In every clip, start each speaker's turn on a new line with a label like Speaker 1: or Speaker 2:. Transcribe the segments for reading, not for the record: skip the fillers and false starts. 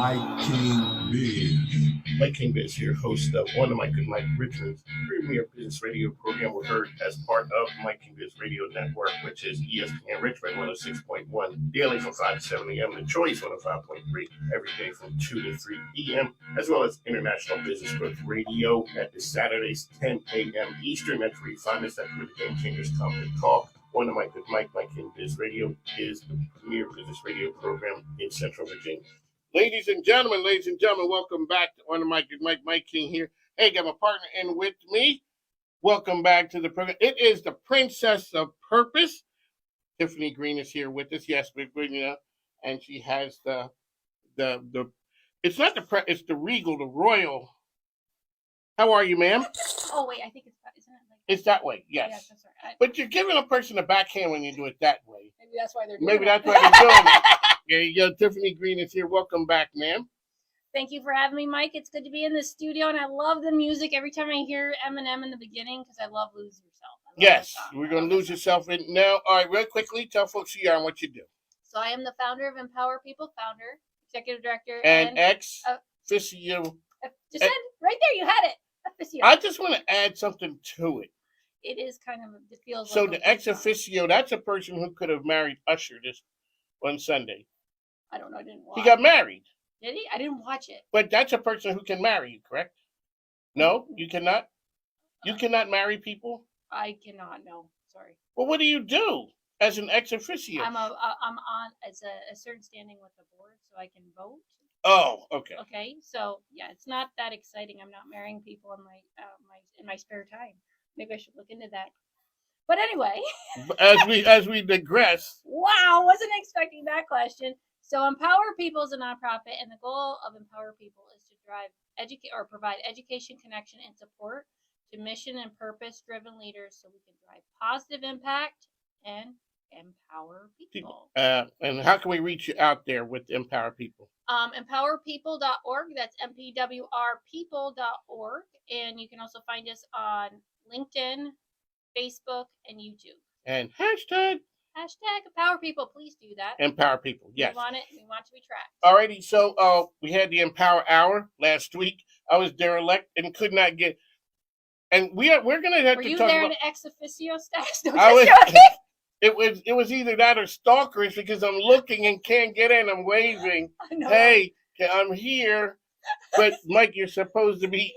Speaker 1: Mike King Biz.
Speaker 2: Mike King Biz here, host of One of Mike and Mike Richmond's premier business radio program. We're heard as part of Mike King Biz Radio Network, which is ESPN Richmond 106.1 daily from 5 to 7 a.m. The Choice 105.3 every day from 2 to 3 p.m., as well as International Business Growth Radio at the Saturdays 10 a.m. Eastern. That's where you find us. That's where the Game Changers come and talk. One of Mike King Biz Radio is the premier business radio program in Central Virginia. Ladies and gentlemen, welcome back to One of Mike King here. Hey, got my partner in with me. Welcome back to the program. It is the Princess of Purpose. Tiffany Greene is here with us. Yes, we're bringing up, and she has the it's not the it's the regal, the royal. How are you, ma'am?
Speaker 3: Oh wait, I think isn't it like
Speaker 2: it's that way? Yes.
Speaker 3: Yes, that's right.
Speaker 2: But you're giving a person a backhand when you do it that way.
Speaker 3: Maybe that's why they're doing
Speaker 2: Maybe
Speaker 3: it.
Speaker 2: that's why they're doing it. There you go. Tiffany Greene is here. Welcome back, ma'am.
Speaker 3: Thank you for having me, Mike. It's good to be in the studio, and I love the music every time I hear Eminem in the beginning because I love Lose Yourself.
Speaker 2: Yes, we're going to lose yourself in now. All right, real quickly, tell folks who you are and what you do.
Speaker 3: So I am the founder of Empower People, executive director,
Speaker 2: and ex-officio.
Speaker 3: Just said right there, you had it. Officio.
Speaker 2: I just want to add something to it.
Speaker 3: It is kind of, it feels
Speaker 2: so
Speaker 3: like
Speaker 2: the ex-officio, that's a person who could have married Usher this one Sunday.
Speaker 3: I don't know, I didn't watch.
Speaker 2: He got married.
Speaker 3: Did he? I didn't watch it.
Speaker 2: But that's a person who can marry you, correct? No, you cannot? You cannot marry people?
Speaker 3: I cannot, no. Sorry.
Speaker 2: Well, what do you do as an ex-officio?
Speaker 3: I'm on as a certain standing with the board, so I can vote.
Speaker 2: Oh, okay.
Speaker 3: Okay, so yeah, it's not that exciting. I'm not marrying people in my spare time. Maybe I should look into that. But anyway,
Speaker 2: as we digress.
Speaker 3: Wow, wasn't expecting that question. So Empower People is a nonprofit, and the goal of Empower People is to provide education, connection, and support to mission and purpose-driven leaders, so we can drive positive impact and empower people.
Speaker 2: And how can we reach you out there with Empower People?
Speaker 3: MPWRPeople.org. That's MPWRPeople.org. And you can also find us on LinkedIn, Facebook, and YouTube.
Speaker 2: And hashtag
Speaker 3: Empower People. Please do that.
Speaker 2: Empower People. Yes.
Speaker 3: We want to be tracked.
Speaker 2: Alrighty. So we had the Empower Hour last week. I was derelict and could not get. And we're gonna have
Speaker 3: Were
Speaker 2: to
Speaker 3: you
Speaker 2: talk
Speaker 3: there
Speaker 2: about.
Speaker 3: in ex officio status? No,
Speaker 2: It was either that or stalkerish because I'm looking and can't get in. I'm waving.
Speaker 3: No.
Speaker 2: Hey, I'm here. But Mike, you're supposed to be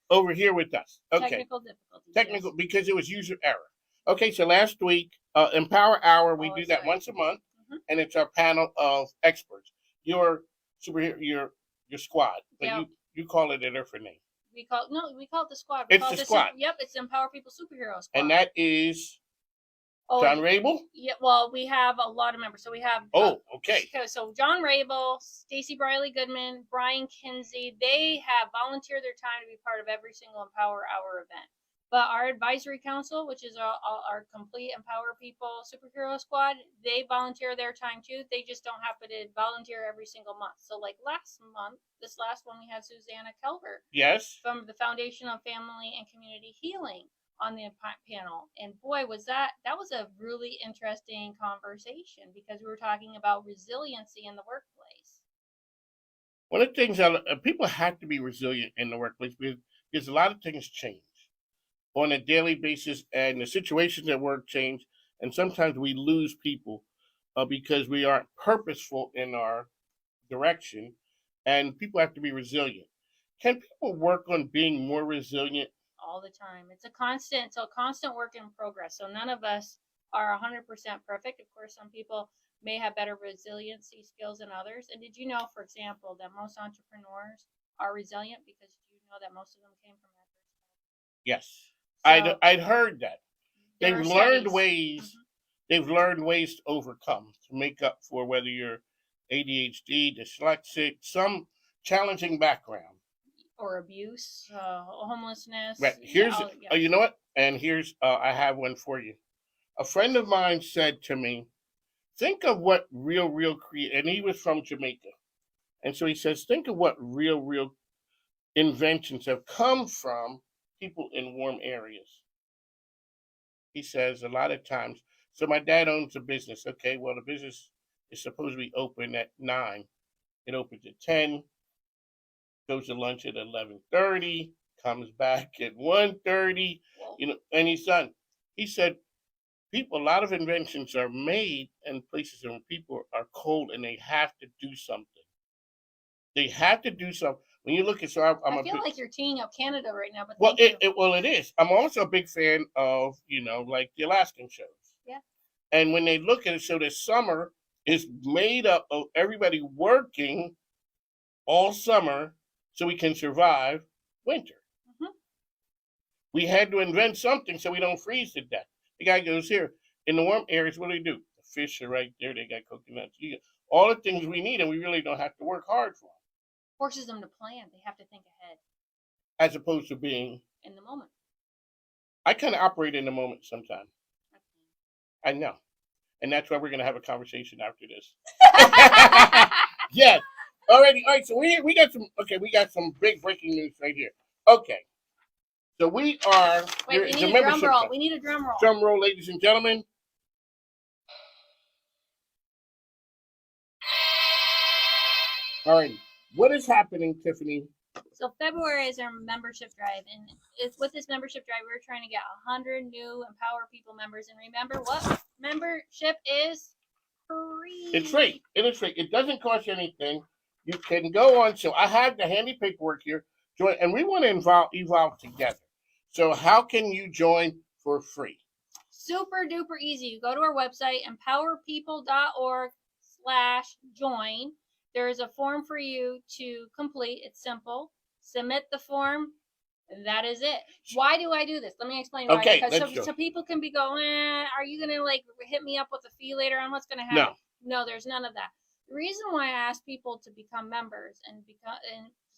Speaker 2: over here with us. Okay.
Speaker 3: Technical difficulties.
Speaker 2: Technical, because it was user error. Okay, so last week, Empower Hour, we do that once a month, and it's our panel of experts. Your superhero, your squad, but you call it a different name.
Speaker 3: We call it the squad.
Speaker 2: It's the squad.
Speaker 3: Yep, it's Empower People Superhero Squad.
Speaker 2: And that is John Rabel?
Speaker 3: Yeah, well, we have a lot of members. So we have
Speaker 2: okay.
Speaker 3: So John Rabel, Stacey Briley Goodman, Brian Kinsey, they have volunteered their time to be part of every single Empower Hour event. But our advisory council, which is our complete Empower People Superhero Squad, they volunteer their time too. They just don't happen to volunteer every single month. So like this last one, we had Susanna Kelbert.
Speaker 2: Yes.
Speaker 3: From the Foundation of Family and Community Healing on the panel. And boy, was that was a really interesting conversation because we were talking about resiliency in the workplace.
Speaker 2: One of the things people have to be resilient in the workplace because a lot of things change on a daily basis, and the situations at work change, and sometimes we lose people because we aren't purposeful in our direction, and people have to be resilient. Can people work on being more resilient?
Speaker 3: All the time. It's a constant work in progress. So none of us are 100% perfect. Of course, some people may have better resiliency skills than others. And did you know, for example, that most entrepreneurs are resilient because you know that most of them came from adversity?
Speaker 2: Yes. So, I'd heard that. They've learned ways.
Speaker 3: Mm-hmm.
Speaker 2: They've learned ways to overcome, to make up for whether you're ADHD, dyslexic, some challenging background.
Speaker 3: Or abuse, homelessness.
Speaker 2: Right. Here's, you know what? And here's, I have one for you. A friend of mine said to me, think of what real and he was from Jamaica. And so he says, think of what real inventions have come from people in warm areas. He says a lot of times, so my dad owns a business. Okay, well, the business is supposed to be open at 9 It opens at 10, goes to lunch at 11:30, comes back at 1:30. And he's done. He said, a lot of inventions are made in places where people are cold and they have to do something. They have to do something. When you look at,
Speaker 3: I feel like you're teeing up Canada right now, but
Speaker 2: it is. I'm also a big fan of, like the Alaskan shows.
Speaker 3: Yeah.
Speaker 2: And when they look at it, so this summer is made up of everybody working all summer so we can survive winter.
Speaker 3: Mm-hmm.
Speaker 2: We had to invent something so we don't freeze to death. The guy goes, here, in the warm areas, what do? The fish are right there. They got coconuts. You got all the things we need, and we really don't have to work hard for them.
Speaker 3: Forces them to plan. They have to think ahead.
Speaker 2: As opposed to being
Speaker 3: in the moment.
Speaker 2: I kind of operate in the moment sometimes. I know. And that's why we're going to have a conversation after this. Yes. Alrighty. All right. So we got some big breaking news right here. Okay. So we are.
Speaker 3: Wait, we need a drum roll. We need a drum roll.
Speaker 2: Drum roll, ladies and gentlemen. All right. What is happening, Tiffany?
Speaker 3: So February is our membership drive, and with this membership drive, we're trying to get 100 new Empower People members. And remember, what membership is free.
Speaker 2: It's free. It is free. It doesn't cost you anything. You can go on. So I have the handy paperwork here. Join, and we want to evolve together. So how can you join for free?
Speaker 3: Super duper easy. You go to our website, empowerpeople.org/join. There is a form for you to complete. It's simple. Submit the form. And that is it. Why do I do this? Let me explain why.
Speaker 2: Okay,
Speaker 3: because so people can be going, are you going to hit me up with a fee later on? What's going to happen? No, there's none of that. The reason why I ask people to become members and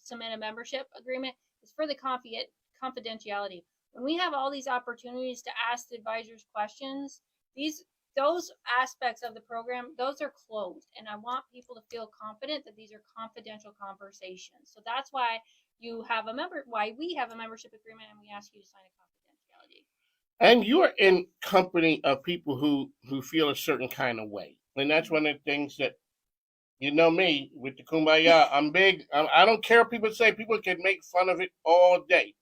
Speaker 3: submit a membership agreement is for the confidentiality. When we have all these opportunities to ask the advisors questions, those aspects of the program, those are closed, and I want people to feel confident that these are confidential conversations. So that's why we have a membership agreement, and we ask you to sign a confidentiality.
Speaker 2: And you are in company of people who feel a certain kind of way, and that's one of the things that, me with the kumbaya. I'm big. I don't care what people say. People can make fun of it all day.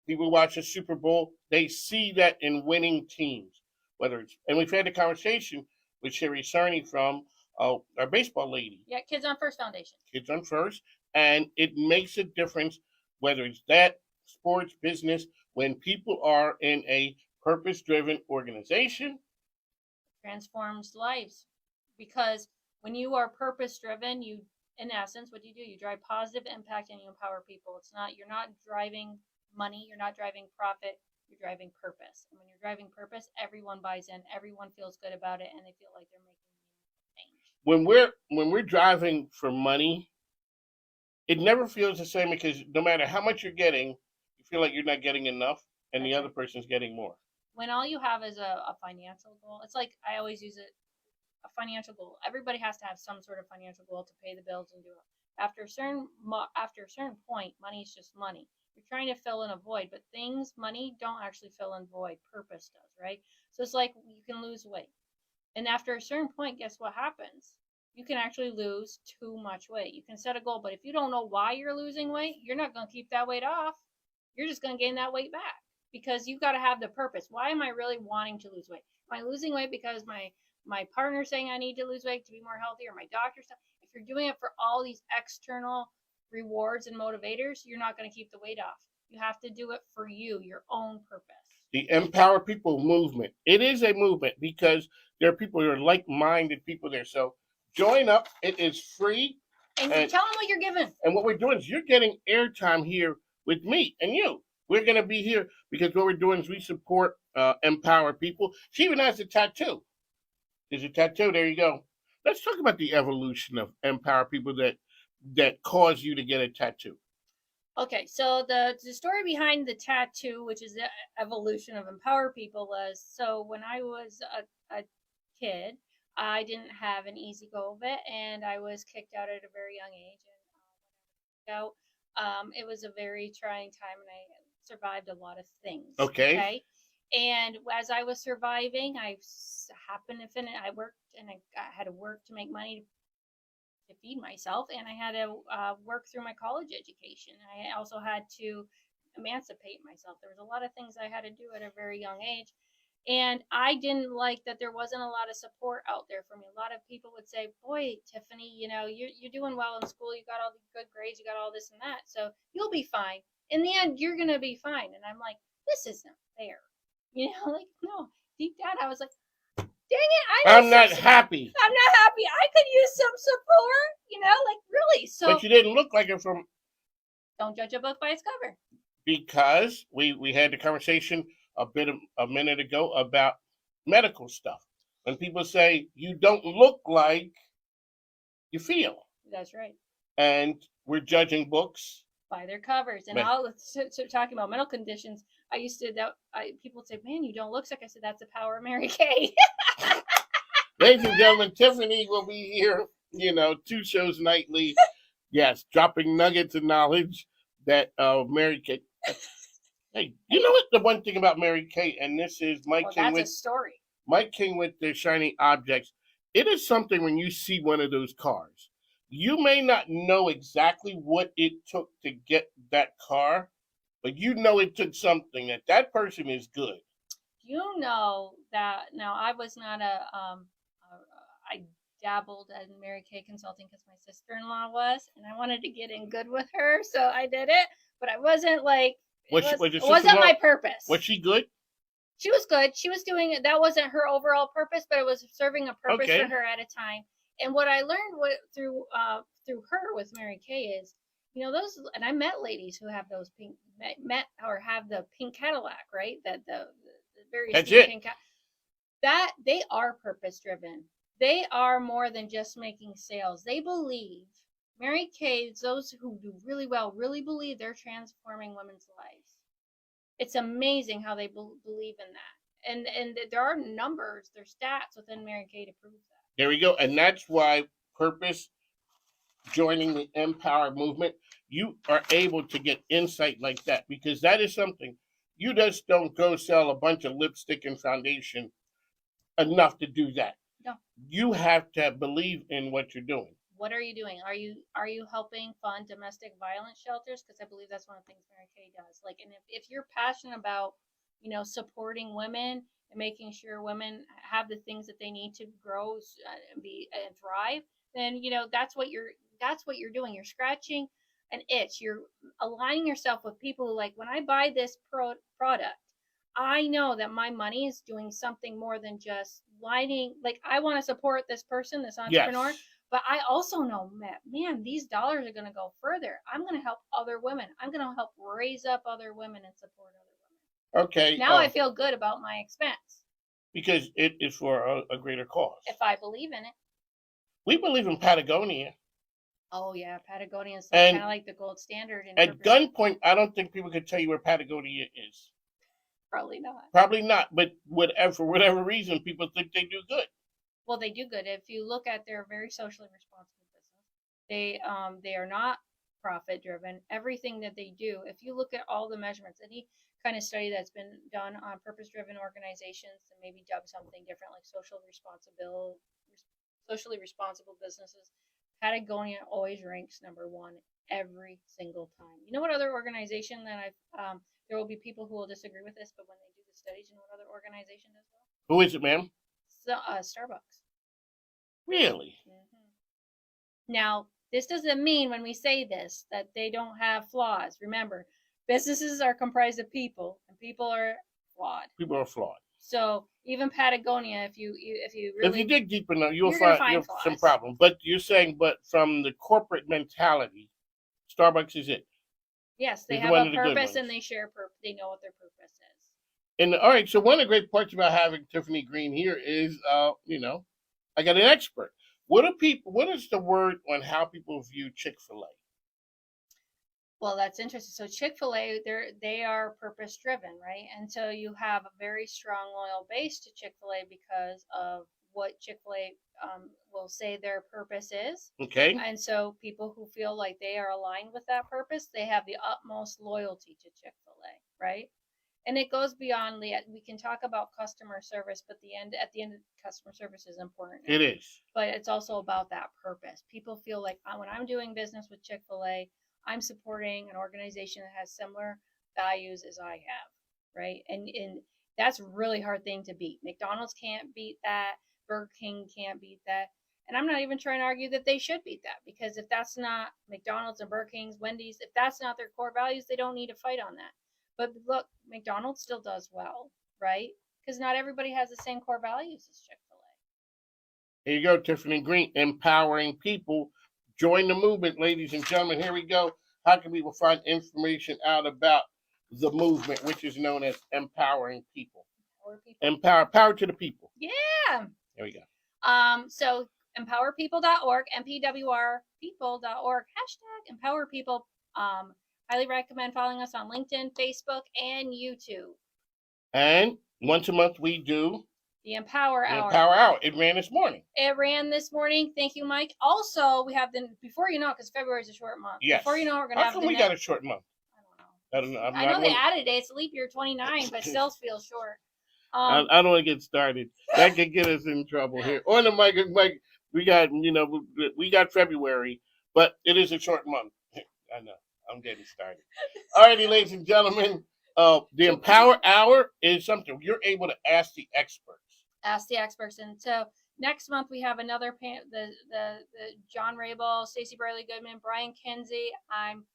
Speaker 2: People watch the Super Bowl. They see that in winning teams. And we've had a conversation with Sherry Cerny from our baseball lady.
Speaker 3: Yeah, Kids on First Foundation.
Speaker 2: Kids on First. And it makes a difference whether it's that, sports, business, when people are in a purpose-driven organization.
Speaker 3: Transforms lives. Because when you are purpose-driven, in essence, what you do, you drive positive impact and you empower people. You're not driving money, you're not driving profit. You're driving purpose. And when you're driving purpose, everyone buys in, everyone feels good about it, and they feel like they're making change.
Speaker 2: When we're driving for money, it never feels the same, because no matter how much you're getting, you feel like you're not getting enough, and the other person's getting more.
Speaker 3: When all you have is a financial goal, it's like I always use it, a financial goal. Everybody has to have some sort of financial goal to pay the bills and do it. After a certain point, money is just money. You're trying to fill in a void, but money don't actually fill in void. Purpose does, right? So it's like you can lose weight. And after a certain point, guess what happens? You can actually lose too much weight. You can set a goal, but if you don't know why you're losing weight, you're not going to keep that weight off. You're just going to gain that weight back, because you've got to have the purpose. Why am I really wanting to lose weight? Am I losing weight because my partner's saying I need to lose weight to be more healthy, or my doctor's saying? If you're doing it for all these external rewards and motivators, you're not going to keep the weight off. You have to do it for your own purpose.
Speaker 2: The Empower People movement. It is a movement because there are people who are like-minded people there. So join up. It is free.
Speaker 3: And you tell them what you're giving.
Speaker 2: And what we're doing is you're getting airtime here with me and you. We're going to be here because what we're doing is we support Empower People. She even has a tattoo. There's a tattoo. There you go. Let's talk about the evolution of Empower People that caused you to get a tattoo.
Speaker 3: Okay, so the story behind the tattoo, which is the evolution of Empower People, was, so when I was a kid, I didn't have an easy go of it, and I was kicked out at a very young age. And it was a very trying time, and I survived a lot of things.
Speaker 2: Okay.
Speaker 3: And as I was surviving, I happened to finish. I worked, and I had to work to make money to feed myself, and I had to work through my college education. I also had to emancipate myself. There was a lot of things I had to do at a very young age. And I didn't like that there wasn't a lot of support out there for me. A lot of people would say, "Boy, Tiffany, you're doing well in school. You got all the good grades. You got all this and that. So you'll be fine. In the end, you're gonna be fine." And I'm like, "This isn't fair." Like, no. Deep down, I was like, "Dang it!
Speaker 2: I'm not happy.
Speaker 3: I'm not happy. I could use some support." Like really. So,
Speaker 2: but you didn't look like it from.
Speaker 3: Don't judge a book by its cover.
Speaker 2: Because we had the conversation a minute ago about medical stuff. When people say you don't look like you feel.
Speaker 3: That's right.
Speaker 2: And we're judging books
Speaker 3: by their covers. And all talking about mental conditions, I used to people would say, "Man, you don't look sick." I said, "That's the power of Mary Kay."
Speaker 2: Ladies and gentlemen, Tiffany will be here, 2 shows nightly. Yes, dropping nuggets of knowledge that Mary Kay. Hey, you know what? The one thing about Mary Kay, and this is Mike King
Speaker 3: that's a story.
Speaker 2: Mike King with the shiny objects. It is something when you see one of those cars. You may not know exactly what it took to get that car, but it took something that person is good.
Speaker 3: That now I was not I dabbled in Mary Kay consulting because my sister-in-law was, and I wanted to get in good with her, so I did it. But I wasn't like it wasn't my purpose.
Speaker 2: Was she good?
Speaker 3: She was good. She was doing it. That wasn't her overall purpose, but it was serving a purpose for her at a time. And what I learned through her with Mary Kay is, those, and I met ladies who have those have the pink Cadillac, right? That the various pink that they are purpose driven. They are more than just making sales. They believe Mary Kay, those who do really well, really believe they're transforming women's lives. It's amazing how they believe in that. And there are numbers, there's stats within Mary Kay to prove that.
Speaker 2: There we go. And that's why purpose, joining the Empower movement, you are able to get insight like that, because that is something you just don't go sell a bunch of lipstick and foundation enough to do that.
Speaker 3: No.
Speaker 2: You have to believe in what you're doing.
Speaker 3: What are you doing? Are you helping fund domestic violence shelters? Because I believe that's one of the things Mary Kay does. Like, and if you're passionate about, supporting women and making sure women have the things that they need to grow and thrive, then that's what you're doing. You're scratching an itch. You're aligning yourself with people who, like, when I buy this product, I know that my money is doing something more than just lighting. Like, I want to support this person, this entrepreneur. Yes. But I also know, man, these dollars are going to go further. I'm going to help other women. I'm going to help raise up other women and support other women.
Speaker 2: Okay.
Speaker 3: Now I feel good about my expense.
Speaker 2: Because it is for a greater cause.
Speaker 3: If I believe in it.
Speaker 2: We believe in Patagonia.
Speaker 3: Oh, yeah. Patagonia is kind of like the gold standard.
Speaker 2: At gunpoint, I don't think people could tell you where Patagonia is.
Speaker 3: Probably not.
Speaker 2: But for whatever reason, people think they do good.
Speaker 3: Well, they do good. If you look at their very socially responsible business, they are not profit driven. Everything that they do, if you look at all the measurements, any kind of study that's been done on purpose driven organizations, and maybe dub something different like socially responsible businesses, Patagonia always ranks number one every single time. You know what other organization that there will be people who will disagree with this, but when they do the studies, you know what other organization does well?
Speaker 2: Who is it, ma'am?
Speaker 3: Starbucks.
Speaker 2: Really?
Speaker 3: Mm-hmm. Now, this doesn't mean when we say this that they don't have flaws. Remember, businesses are comprised of people, and people are flawed.
Speaker 2: People are flawed.
Speaker 3: So even Patagonia, if you really
Speaker 2: dig deep enough, you'll find some problems. But you're saying, from the corporate mentality, Starbucks is it.
Speaker 3: Yes, they have a purpose, and they share purpose. They know what their purpose is.
Speaker 2: And all right, so one of the great parts about having Tiffany Greene here is, I got an expert. What is the word on how people view Chick-fil-A?
Speaker 3: Well, that's interesting. So Chick-fil-A, they are purpose driven, right? And so you have a very strong loyal base to Chick-fil-A because of what Chick-fil-A will say their purpose is.
Speaker 2: Okay.
Speaker 3: And so people who feel like they are aligned with that purpose, they have the utmost loyalty to Chick-fil-A, right? And it goes beyond the. We can talk about customer service, but at the end, customer service is important.
Speaker 2: It is.
Speaker 3: But it's also about that purpose. People feel like when I'm doing business with Chick-fil-A, I'm supporting an organization that has similar values as I have, right? And that's a really hard thing to beat. McDonald's can't beat that. Burger King can't beat that. And I'm not even trying to argue that they should beat that, because if that's not McDonald's and Burger King's, Wendy's, if that's not their core values, they don't need to fight on that. But look, McDonald's still does well, right? Because not everybody has the same core values as Chick-fil-A.
Speaker 2: Here you go, Tiffany Greene, empowering people. Join the movement, ladies and gentlemen. Here we go. How can people find information out about the movement, which is known as empowering people? Power to the people.
Speaker 3: Yeah.
Speaker 2: There we go.
Speaker 3: So empowerpeople.org, MPWRPeople.org, #empowerpeople. Highly recommend following us on LinkedIn, Facebook, and YouTube.
Speaker 2: And once a month we do
Speaker 3: the Empower Hour.
Speaker 2: Empower Hour. It ran this morning.
Speaker 3: Thank you, Mike. Also, we have before you know it, because February is a short month.
Speaker 2: Yes.
Speaker 3: Before you know it, we're going to have
Speaker 2: How come we got a short month?
Speaker 3: I don't know. I know they added it. It's leap year 29, but still feels short.
Speaker 2: I don't want to get started. That could get us in trouble here. On the mic, we got February, but it is a short month. I know. I'm getting started. All righty, ladies and gentlemen. The Empower Hour is something you're able to ask the experts.
Speaker 3: And so next month we have another the John Rabel, Stacey Briley Goodman, Brian Kinsey. I'm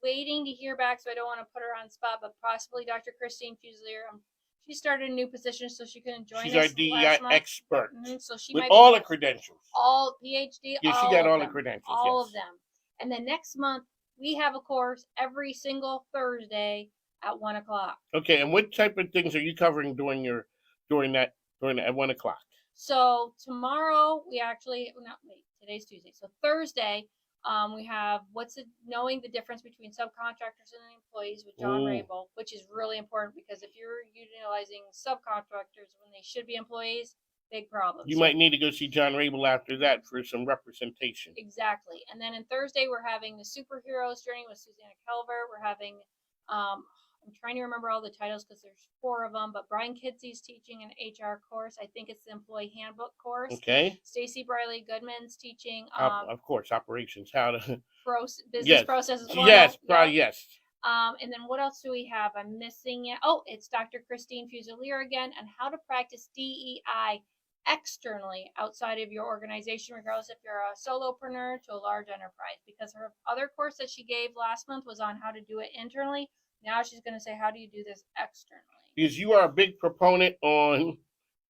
Speaker 3: waiting to hear back, so I don't want to put her on spot, but possibly Dr. Christine Fusilier. She started a new position, so she couldn't join us.
Speaker 2: She's our DEI expert.
Speaker 3: Mm-hmm. So she
Speaker 2: with
Speaker 3: might
Speaker 2: all the credentials.
Speaker 3: All PhD.
Speaker 2: Yeah, she got all the credentials.
Speaker 3: All of them. And then next month we have a course every single Thursday at 1:00.
Speaker 2: Okay, and what type of things are you covering during that at 1:00?
Speaker 3: So tomorrow today's Tuesday. So Thursday, we have knowing the difference between subcontractors and employees with John Rabel, which is really important, because if you're utilizing subcontractors when they should be employees, big problem.
Speaker 2: You might need to go see John Rabel after that for some representation.
Speaker 3: Exactly. And then on Thursday, we're having the Superheroes Journey with Susanna Calvert. We're having, I'm trying to remember all the titles because there's 4 of them, but Brian Kinsey's teaching an HR course. I think it's the Employee Handbook course.
Speaker 2: Okay.
Speaker 3: Stacey Briley Goodman's teaching,
Speaker 2: of course, operations, how to
Speaker 3: business processes.
Speaker 2: Yes, yes.
Speaker 3: And then what else do we have? I'm missing it. Oh, it's Dr. Christine Fusilier again, and how to practice DEI externally outside of your organization, regardless if you're a solopreneur to a large enterprise. Because her other course that she gave last month was on how to do it internally. Now she's going to say, how do you do this externally? Because
Speaker 2: you are a big proponent on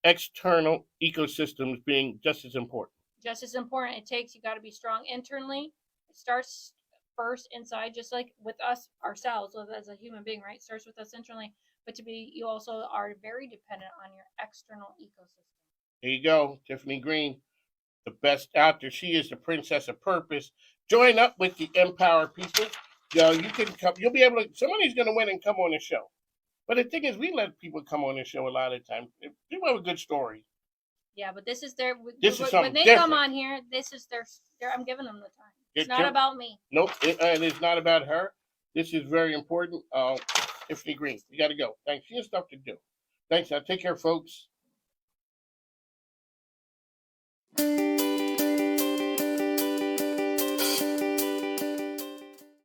Speaker 2: external ecosystems being just as important.
Speaker 3: Just as important. You got to be strong internally. It starts first inside, just like with us ourselves as a human being, right? It starts with us internally. But you also are very dependent on your external ecosystem.
Speaker 2: There you go, Tiffany Greene, the best out there. She is the princess of purpose. Join up with the Empower People. You can come. You'll be able to. Somebody's going to win and come on the show. But the thing is, we let people come on the show a lot of times. People have a good story.
Speaker 3: Yeah, but this is
Speaker 2: when
Speaker 3: they
Speaker 2: different.
Speaker 3: Come on here. This is their. I'm giving them the time. It's not about me.
Speaker 2: Nope, and it's not about her. This is very important. Tiffany Greene, you got to go. Thanks. She has stuff to do. Thanks. Now take care, folks.